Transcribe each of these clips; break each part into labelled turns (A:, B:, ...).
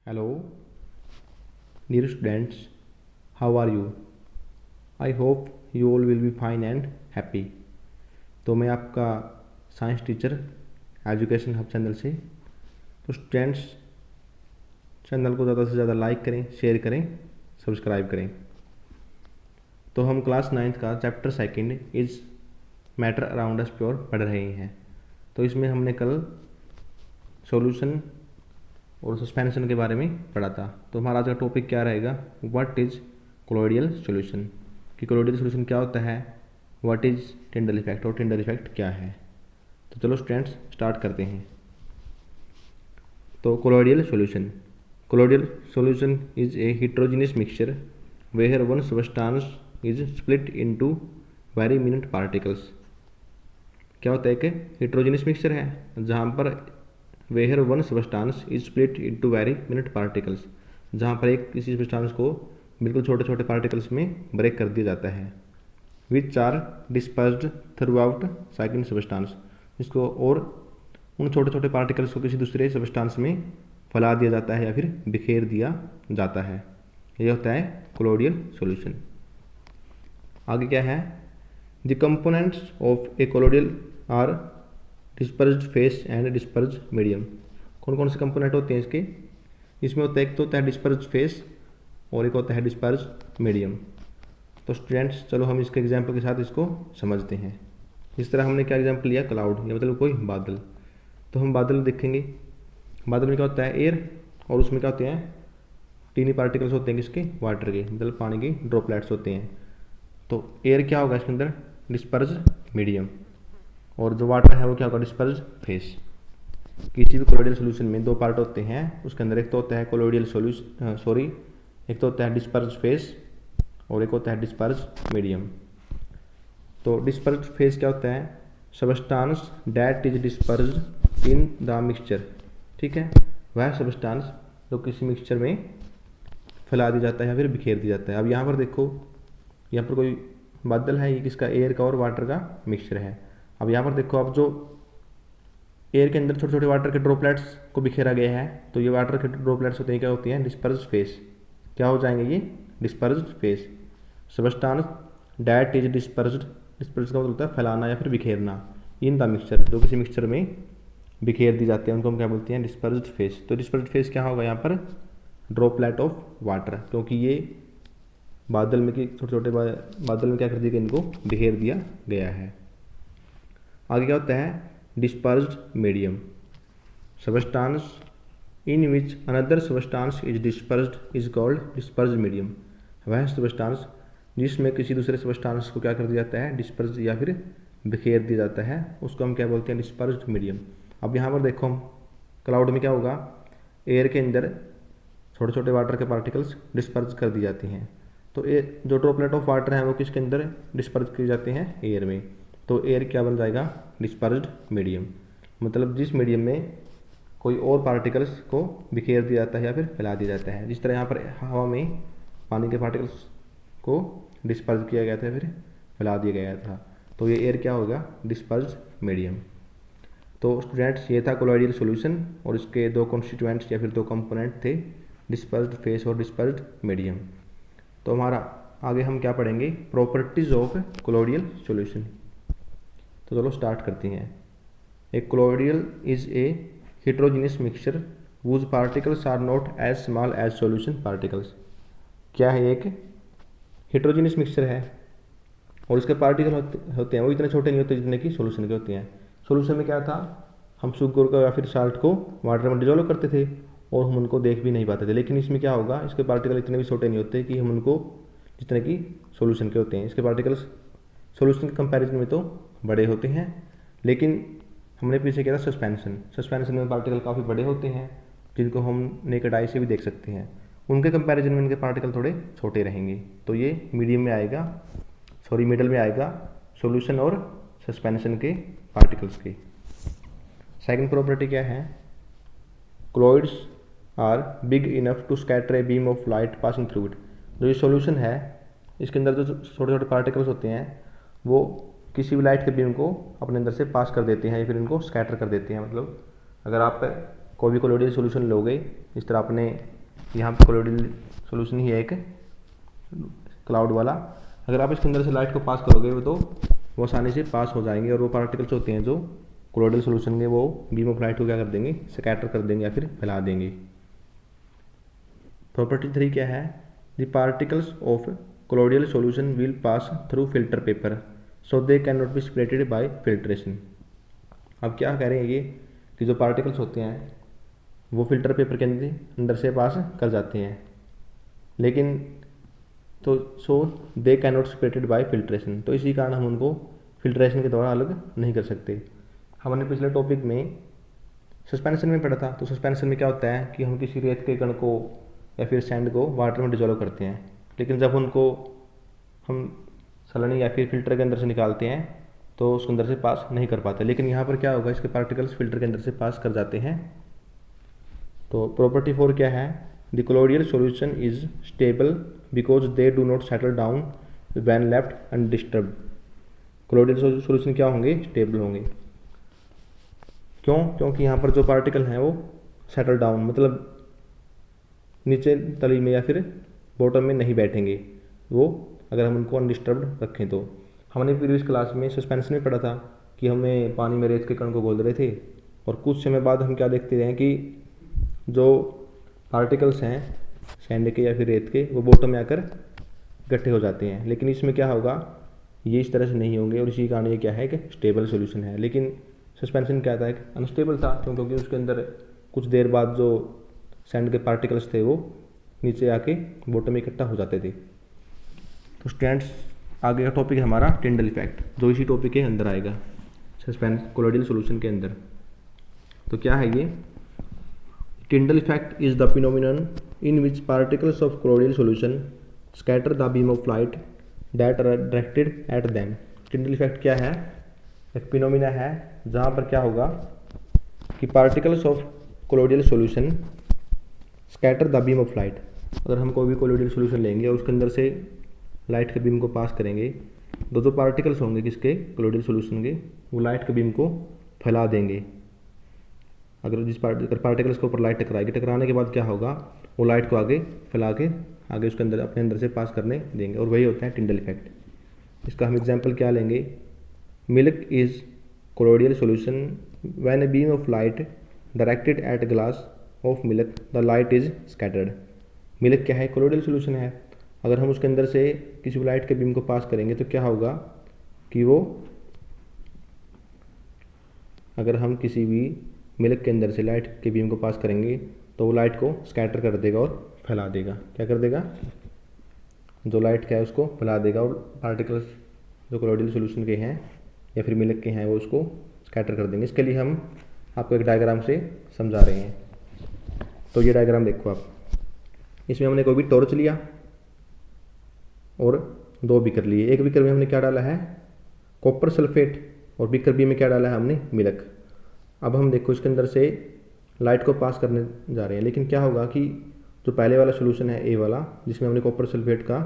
A: Hello, dear students, how are you? I hope you all will be fine and happy. तो मैं आपका science teacher education hub channel से। तो students, channel को ज़्यादा से ज़्यादा लाइक करें, शेयर करें, सब्सक्राइब करें। तो हम क्लास 9th का chapter second is matter around us pure पढ़ रहे हैं। तो इसमें हमने कल सॉल्यूशन और सस्पेंशन के बारे में पढ़ा था। तो हमारा आज का टॉपिक क्या रहेगा? व्हाट इज कोलोइडल सॉल्यूशन, कि कोलोइडल सॉल्यूशन क्या होता है, व्हाट इज टिंडल इफेक्ट और टिंडल इफेक्ट क्या है। तो चलो स्टूडेंट्स स्टार्ट करते हैं। तो colloidal solution is a heterogeneous mixture where one substance is split into very minute particles। क्या होता है कि heterogeneous मिक्सचर है जहाँ पर where one substance is split into very minute particles, जहाँ पर एक किसी सब्सटेंस को बिल्कुल छोटे छोटे पार्टिकल्स में ब्रेक कर दिया जाता है। Which are dispersed throughout second substance, इसको और उन छोटे छोटे पार्टिकल्स को किसी दूसरे सब्सटेंस में फैला दिया जाता है या फिर बिखेर दिया जाता है। यह होता है कोलोइडल सॉल्यूशन। आगे क्या है? The components of a colloidal are dispersed phase and dispersed medium. कौन कौन से कंपोनेंट होते हैं इसके? इसमें होता है, एक तो होता है डिस्पर्स्ड फेस और एक होता है डिस्पर्स्ड मीडियम। तो स्टूडेंट्स चलो हम इसके एग्जाम्पल के साथ इसको समझते हैं। इस तरह हमने क्या एग्जाम्पल लिया? क्लाउड, या मतलब कोई बादल। तो हम बादल देखेंगे, बादल में क्या होता है? एयर, और उसमें क्या होते हैं? टीनी पार्टिकल्स होते हैं किसके? वाटर के, मतलब पानी के ड्रॉपलेट्स होते हैं। तो एयर क्या होगा इसके अंदर? डिस्पर्स्ड मीडियम, और जो वाटर है वो क्या होगा? Dispersed phase. किसी भी कोलोइडल सॉल्यूशन में दो पार्ट होते हैं, उसके अंदर एक तो होता है कोलोइडल सॉल्यूशन एक तो होता है डिस्पर्स्ड फेस और एक होता है डिस्पर्स्ड मीडियम। तो डिस्पर्स्ड फेस क्या होता है? Substance that is dispersed in the mixture. ठीक है, वह सबस्टांस जो किसी मिक्सचर में फैला दिया जाता है या फिर बिखेर दिया जाता है। अब यहाँ पर देखो, यहाँ पर कोई बादल है, ये किसका? एयर का और वाटर का मिक्सचर है। अब यहाँ पर देखो, अब जो एयर के अंदर छोटे छोटे वाटर के ड्रॉपलेट्स को बिखेरा गया है, तो ये वाटर के ड्रॉपलेट्स होते हैं, क्या होती हैं? Dispersed phase. क्या हो जाएंगे ये? Dispersed phase. Substance that is dispersed का मतलब होता है फैलाना या फिर बिखेरना। इन द मिक्सचर, जो किसी मिक्सचर में बिखेर दी जाती है उनको हम क्या बोलते हैं? Dispersed phase. तो डिस्पर्स्ड फेस क्या होगा यहाँ पर? ड्रॉपलेट ऑफ वाटर, क्योंकि ये बादल में कि छोटे छोटे बादल में क्या कर दिया गया? इनको बिखेर दिया गया है। आगे क्या होता है? Dispersed medium. Substance in which another substance is dispersed is called dispersed medium. वह सबस्टांस जिसमें किसी दूसरे सबस्टांस को क्या कर दिया जाता है? डिस्पर्स या फिर बिखेर दिया जाता है, उसको हम क्या बोलते हैं? Dispersed medium. अब यहाँ पर देखो, हम क्लाउड में क्या होगा? एयर के अंदर छोटे छोटे वाटर के पार्टिकल्स डिस्पर्स कर दी जाती हैं। तो जो ड्रॉपलेट ऑफ वाटर है वो किसके अंदर डिस्पर्स किए जाते हैं? एयर में। तो एयर क्या बन जाएगा? Dispersed medium. मतलब जिस मीडियम में कोई और पार्टिकल्स को बिखेर दिया जाता है या फिर फैला दिया जाता है। जिस तरह यहाँ पर हवा में पानी के पार्टिकल्स को डिस्पर्स किया गया था फिर फैला दिया गया था, तो ये एयर क्या होगा? Dispersed medium. तो स्टूडेंट्स, ये था कोलोइडल सॉल्यूशन और इसके दो कॉन्स्टिट्यूएंट्स या फिर दो कंपोनेंट थे, डिस्पर्स्ड फेस और डिस्पर्स्ड मीडियम। तो हमारा आगे हम क्या पढ़ेंगे? Properties of colloidal solution. तो चलो स्टार्ट करते हैं। A colloidal is a heterogeneous mixture whose particles are not as small as solution particles। क्या है? एक heterogeneous mixture है और इसके पार्टिकल होते हैं वो इतने छोटे नहीं होते जितने कि सोल्यूशन के होते हैं। सोल्यूशन में क्या था? हम शुगर को या फिर साल्ट को वाटर में डिजोल्व करते थे और हम उनको देख भी नहीं पाते थे। लेकिन इसमें क्या होगा? इसके पार्टिकल इतने भी छोटे नहीं होते कि हम उनको जितने कि सोल्यूशन के होते हैं। इसके पार्टिकल्स सोल्यूशन के कंपैरिजन में तो बड़े होते हैं, लेकिन हमने पीछे किया था सस्पेंशन में पार्टिकल काफ़ी बड़े होते हैं जिनको हम नेकेड आई से भी देख सकते हैं। उनके कंपैरिजन में इनके पार्टिकल थोड़े छोटे रहेंगे। तो ये मीडियम में आएगा, मिडल में आएगा सॉल्यूशन और सस्पेंशन के पार्टिकल्स के। सेकंड प्रॉपर्टी क्या है? Colloids are big enough to scatter a beam of light passing through it. जो ये सॉल्यूशन है, इसके अंदर जो छोटे छोटे पार्टिकल्स होते हैं वो किसी भी लाइट के बीम को अपने अंदर से पास कर देते हैं या फिर इनको स्कैटर कर देते हैं। मतलब अगर आप कोई भी कोलोइडल सॉल्यूशन लोगे, इस तरह आपने यहाँ पर कोलोइडल सोल्यूशन ही है एक क्लाउड वाला। अगर आप इसके अंदर से लाइट को पास करोगे तो वो आसानी से पास हो जाएंगे, और वो पार्टिकल्स होते हैं जो कोलोइडल सोल्यूशन के, वो बीम ऑफ लाइट को क्या कर देंगे, स्कैटर कर देंगे या फिर फैला देंगे। प्रॉपर्टी 3 क्या है, the particles of colloidal solution will pass through filter paper so they can not be separated by filtration. अब क्या कह रहे हैं ये कि जो पार्टिकल्स होते हैं वो फिल्टर पेपर के अंदर से पास कर जाते हैं, लेकिन तो so they can not separated by filtration, तो इसी कारण हम उनको फिल्ट्रेशन के द्वारा अलग नहीं कर सकते। हमने पिछले टॉपिक में सस्पेंशन में पढ़ा था, तो सस्पेंशन में क्या होता है कि हम किसी रेत के कण को या फिर सैंड को वाटर में डिजोल्व करते हैं, लेकिन जब उनको हम सलनी या फिर फिल्टर के अंदर से निकालते हैं तो उसके अंदर से पास नहीं कर पाते। लेकिन यहाँ पर क्या होगा, इसके पार्टिकल्स फिल्टर के अंदर से पास कर जाते हैं। तो प्रॉपर्टी 4 क्या है, the colloidal solution is stable because they do not settle down when left undisturbed. Colloidal solution क्या होंगे, स्टेबल होंगे। क्यों, क्योंकि यहाँ पर जो पार्टिकल हैं वो सेटल डाउन मतलब नीचे तली में या फिर बॉटम में नहीं बैठेंगे, वो अगर हम उनको अनडिस्टर्ब्ड रखें तो। हमने प्रीवियस क्लास में सस्पेंशन में पढ़ा था कि हमें पानी में रेत के कण को घोल रहे थे, और कुछ समय बाद हम क्या देखते हैं कि जो पार्टिकल्स हैं सैंड के या फिर रेत के, वो बॉटम में आकर इकट्ठे हो जाते हैं। लेकिन इसमें क्या होगा, ये इस तरह से नहीं होंगे, और इसी कारण ये क्या है कि स्टेबल सॉल्यूशन है। लेकिन सस्पेंशन क्या था, अनस्टेबल था, क्योंकि उसके अंदर कुछ देर बाद जो सैंड के पार्टिकल्स थे वो नीचे आके बॉटम में इकट्ठा हो जाते थे। तो स्टूडेंट्स, आगे का टॉपिक है हमारा टिंडल इफेक्ट, जो इसी टॉपिक के अंदर आएगा, कोलोइडल सॉल्यूशन के अंदर। तो क्या है ये, Tyndall effect is the phenomenon in which particles of colloidal solution scatter the beam of light that are directed at them. Tyndall effect क्या है, एक फिनोमिना है जहाँ पर क्या होगा कि particles of colloidal solution scatter the beam of light. अगर हम कोई भी कोलोइडल सॉल्यूशन लेंगे और उसके अंदर से लाइट के बीम को पास करेंगे, तो जो पार्टिकल्स होंगे किसके, कोलोइडल सॉल्यूशन के, वो लाइट के बीम को फैला देंगे। अगर पार्टिकल्स के ऊपर लाइट टकराएगी, टकराने के बाद क्या होगा, वो लाइट को आगे फैला के आगे उसके अंदर अपने अंदर से पास करने देंगे, और वही होता है टिंडल इफेक्ट। इसका हम एग्जाम्पल क्या लेंगे, milk is colloidal solution when A beam of light directed eight glass of milk the light is scattered. Milk क्या है, कोलोइडल सॉल्यूशन है। अगर हम उसके अंदर से किसी लाइट के बीम को पास करेंगे तो क्या होगा कि वो, अगर हम किसी भी मिल्क के अंदर से लाइट के बीम को पास करेंगे तो वो लाइट को स्कैटर कर देगा और फैला देगा। क्या कर देगा, जो लाइट क्या है उसको फैला देगा, और पार्टिकल्स जो कोलोइडल सॉल्यूशन के हैं या फिर मिल्क के हैं वो उसको स्कैटर कर देंगे। इसके लिए हम आपको एक डायग्राम से समझा रहे हैं। तो ये डायग्राम देखो आप, इसमें हमने कोई भी टॉर्च लिया और 2 बीकर लिए। एक बीकर में हमने क्या डाला है, कॉपर सल्फेट, और बीकर बी में क्या डाला है हमने, मिल्क। अब हम देखो इसके अंदर से लाइट को पास करने जा रहे हैं, लेकिन क्या होगा कि जो पहले वाला सोल्यूशन है ए वाला, जिसमें हमने कॉपर सल्फेट का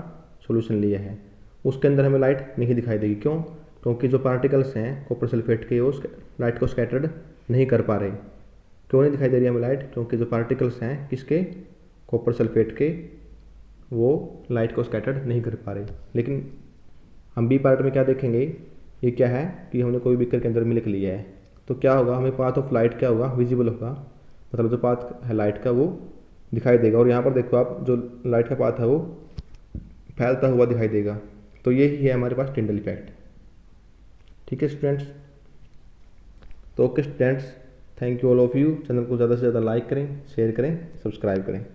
A: सोल्यूशन लिया है, उसके अंदर हमें लाइट नहीं दिखाई देगी। क्यों, क्योंकि जो पार्टिकल्स हैं कॉपर सल्फेट के वो लाइट को स्कैटर्ड नहीं कर पा रहे। क्यों नहीं दिखाई दे रही हमें लाइट, क्योंकि जो पार्टिकल्स हैं किसके, कॉपर सल्फेट के, वो लाइट को स्कैटर्ड नहीं कर पा रहे। लेकिन हम बी पार्ट में क्या देखेंगे, ये क्या है कि हमने कोई बीकर के अंदर मिल्क लिया है, तो क्या होगा, हमें पाथ ऑफ लाइट क्या होगा, विजिबल होगा, मतलब जो पाथ है लाइट का वो दिखाई देगा। और यहाँ पर देखो आप, जो लाइट का पाथ है वो फैलता हुआ दिखाई देगा। तो ये ही है हमारे पास टिंडल इफेक्ट। ठीक है स्टूडेंट्स, तो okay students, thank you all of you. Channel को ज़्यादा से ज़्यादा लाइक करें, शेयर करें, सब्सक्राइब करें।